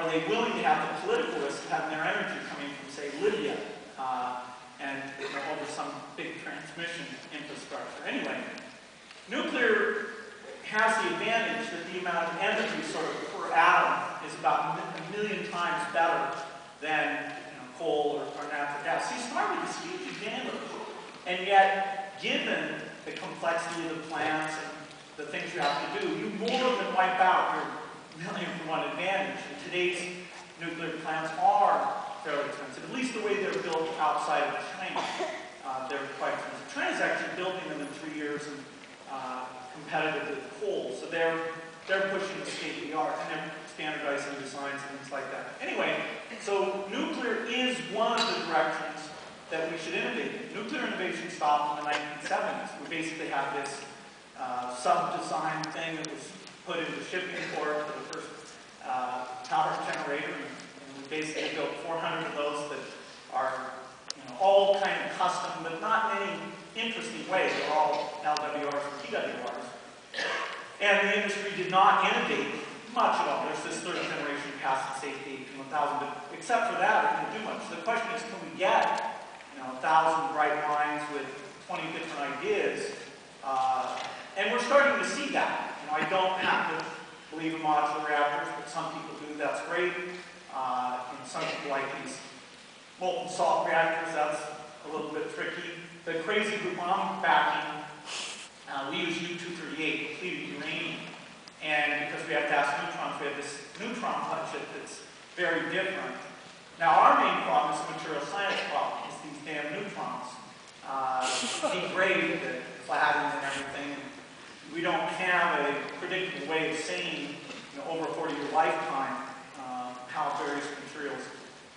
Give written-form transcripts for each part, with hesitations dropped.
are they willing to have the political risk of having their energy coming from, say, Libya, and over some big transmission infrastructure? Anyway, nuclear has the advantage that the amount of energy sort of per atom is about a million times better than coal or natural gas. So you start with this huge advantage, and yet, given the complexity of the plants and the things you have to do, you more than wipe out your million-for-one advantage. And today's nuclear plants are fairly expensive, at least the way they're built outside of China. They're quite expensive. China's actually building them in 3 years and competitive with coal, so they're pushing the state of the art, and they're standardizing designs and things like that. Anyway, so nuclear is one of the directions that we should innovate in. Nuclear innovation stopped in the 1970s. We basically have this sub-design thing that was put into shipping port for the first power generator, and we basically built 400 of those that are all kind of custom, but not in any interesting way. They're all LWRs and PWRs. And the industry did not innovate much at all. There's this third generation passive safety 1000, but except for that, it didn't do much. So the question is, can we get 1,000 bright minds with 20 different ideas? And we're starting to see that. I don't have to believe in modular reactors, but some people do. That's great. Some people like these molten salt reactors. That's a little bit tricky. The crazy group I'm backing, we use U-238, depleted uranium. And because we have fast neutrons, we have this neutron budget that's very different. Now, our main problem is a material science problem. It's these damn neutrons. Degrade the platinum and everything. We don't have a predictable way of saying, over a 40-year lifetime, how various materials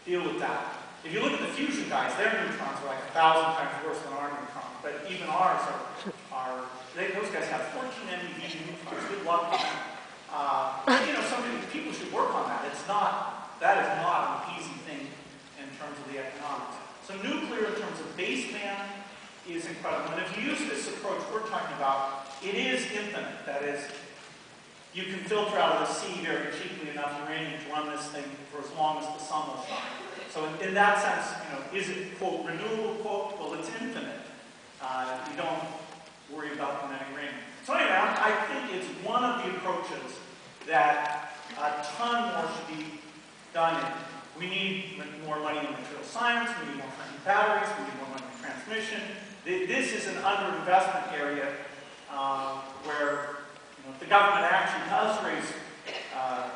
deal with that. If you look at the fusion guys, their neutrons are like 1,000 times worse than our neutrons. But even ours those guys have 14 MeV neutrons. Good luck with that. People should work on that. That is not an easy thing in terms of the economics. So nuclear in terms of baseband is incredible. And if you use this approach we're talking about, it is infinite. That is, you can filter out of the sea very cheaply enough uranium to run this thing for as long as the sun will shine. So in that sense, is it, quote, renewable, quote? Well, it's infinite. You don't worry about the many uranium. So anyway, I think it's one of the approaches that a ton more should be done in. We need more money in material science, we need more money in batteries, we need more money in transmission. This is an underinvestment area where if the government actually does raise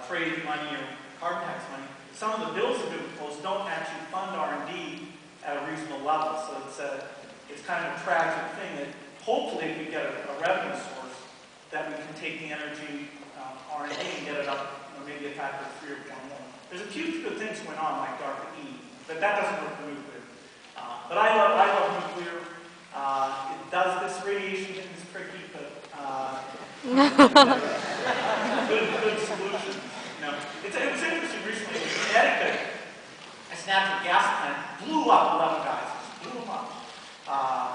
trade money or carbon tax money, some of the bills that have been proposed don't actually fund R&D at a reasonable level. So it's kind of a tragic thing that hopefully we get a revenue source that we can take the energy R&D and get it up maybe a factor of 3 or 4 more. There's a few good things going on like dark E, but that doesn't work for nuclear. But I love nuclear. It does this radiation thing is tricky, but good solution. It was interesting recently in Connecticut. This natural gas plant blew up 11 guys. Just blew them up.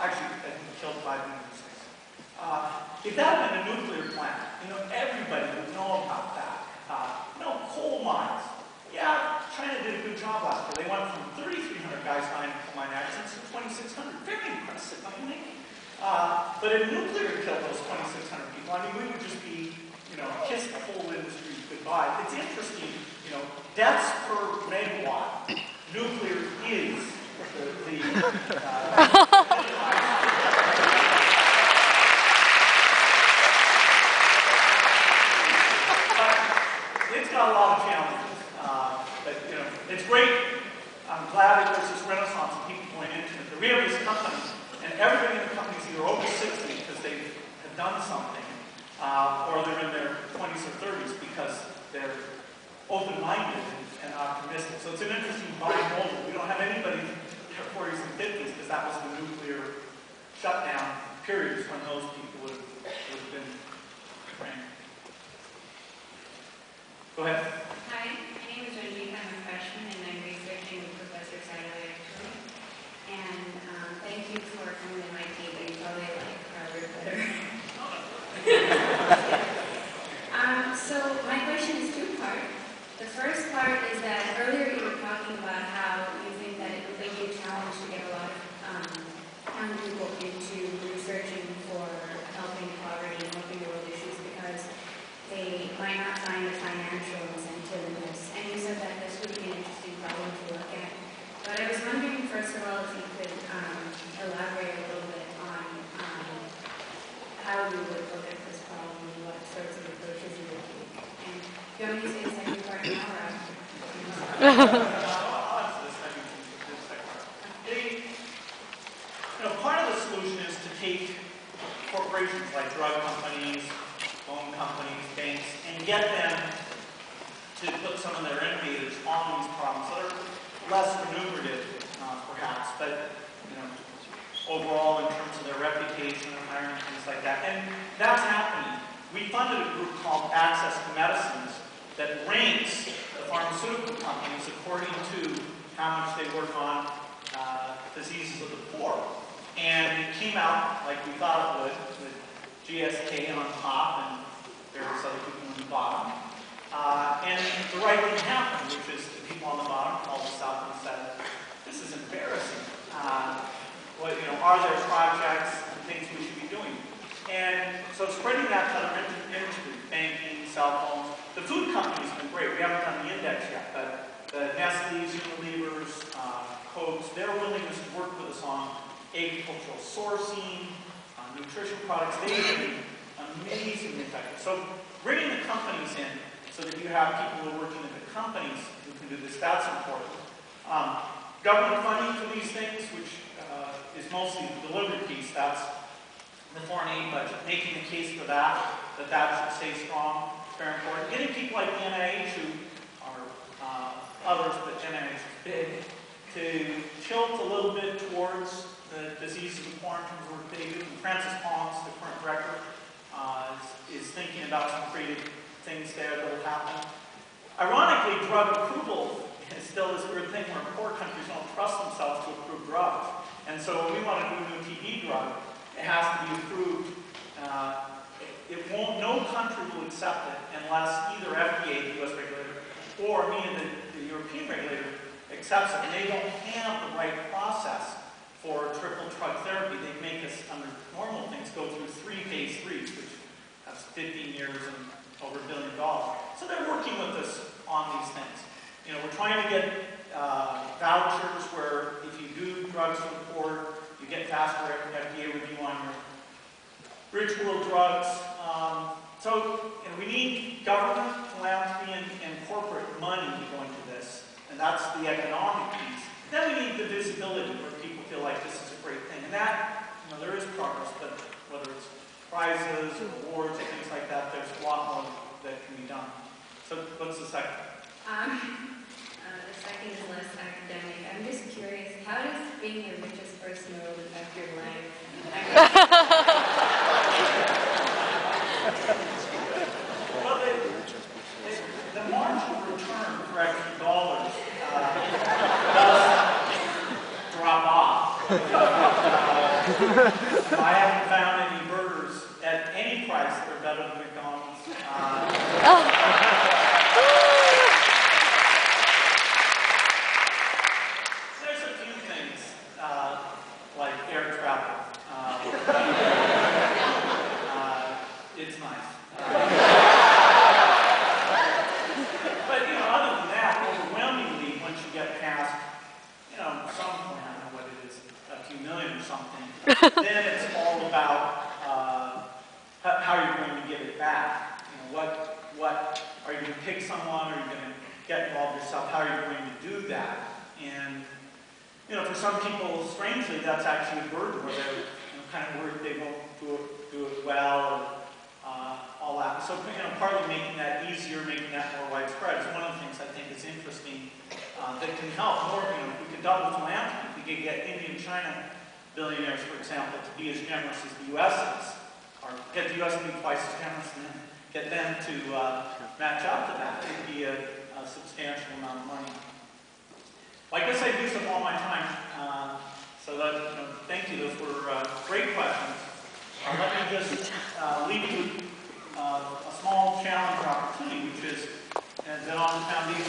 Actually, I think it killed 5 million. If that had been a nuclear plant, everybody would know about that. Coal mines. Yeah, China did a good job last year. They went from 3,300 guys dying in coal mine accidents to 2,600. Very impressive, don't you think? But if nuclear killed those 2,600 people, we would just be, kiss the whole industry goodbye. It's interesting, deaths per megawatt. Nuclear is it's got a lot of challenges. But it's great. I'm glad that there's this renaissance of people going into it. We have this company, and everybody in the company is either over 60 because they have done something, or they're in their 20s or 30s because they're open-minded and optimistic. So it's an interesting bipolar. We don't have anybody in their 40s and 50s because that was the nuclear shutdown periods when those people would have been trained. Go ahead. Hi, my name is Ranjit. I'm a freshman and I'm researching with Professor Sailor actually. And thank you for coming to MIT, but you probably like Harvard better. So my question is two-part. The first part part is that earlier you were talking about how you think that it would be a challenge to get a lot of young people into researching for helping poverty and helping world issues because they might not find the financial incentive in this. And you said that this would be an interesting problem to look at. But I was wondering, first of all, if you could elaborate a little bit on how you would look at this problem and what sorts of approaches you would take. And do you want me to say the second part now or after? Part of the solution is to take corporations like drug companies, loan companies, banks, and get them to put some of their innovators on these problems that are less remunerative, perhaps, but overall in terms of their reputation and hiring, things like that. And that's happening. We funded a group called Access to Medicines that ranks the pharmaceutical companies according to how much they work on diseases of the poor. And it came out like we thought it would, with GSK on top and various other people on the bottom. And the right thing happened, which is the people on the bottom called us up and said, this is embarrassing. Are there projects and things we should be doing? And so spreading that to other industries, banking, cell phones. The food companies have been great. We haven't done the index yet, but the Nestle's, Unilever's, Cokes, their willingness to work with us on agricultural sourcing, nutrition products, they've been amazingly effective. So bringing the companies in so that you have people who are working at the companies who can do this, that's important. Government funding for these things, which is mostly the delivery piece, that's the foreign aid budget. Making the case for that should stay strong, very important. Getting people like the NIH, who are others, but NIH is big, to tilt a little bit towards the diseases of the poor in terms of work they do. And Francis Pons, the current director, is thinking about some creative things there that will happen. Ironically, drug approval is still this weird thing where poor countries don't trust themselves to approve drugs. And so when we want to do a new TB drug, it has to be approved. No country will accept it unless either FDA, the US regulator, or the European regulator accepts it. And they don't have the right process for triple drug therapy. They make us, under normal things, go through 3 phase 3s, which has 15 years and over $1 billion. So they're working with us on these things. We're trying to get vouchers where if you do drugs for the poor, you get faster FDA review on your rich world drugs. So we need government, philanthropy, and corporate money to go into this. And that's the economic piece. Then we need the visibility where people feel like this is a great thing. And that, there is progress, but whether it's prizes or awards or things like that, there's a lot more that can be done. So what's the second? The second is less academic. I'm just curious, how does being the richest person in the world affect your life? Well, the marginal return for extra dollars does drop off. I haven't found any burgers at any price that are better than McDonald's. There's a few things, like air travel. It's nice. But, other than that, overwhelmingly, once you get past, some, I don't know what it is, a few million or something, then it's all about how you're going to give it back. What are you going to pick someone? Are you going to get involved yourself? How are you going to do that? And, for some people, strangely, that's actually a burden where they're kind of worried they won't do it well, or all that. So, partly making that easier, making that more widespread is one of the things I think is interesting that can help more. If we could double philanthropy, if we could get India and China billionaires, for example, to be as generous as the U.S. is, or get the U.S. to be twice as generous and then get them to match up to that, it would be a substantial amount of money. Well, I guess I've used up all my time, so thank you. Those were great questions. Let me just leave you with a small challenge or opportunity, which is that on the foundation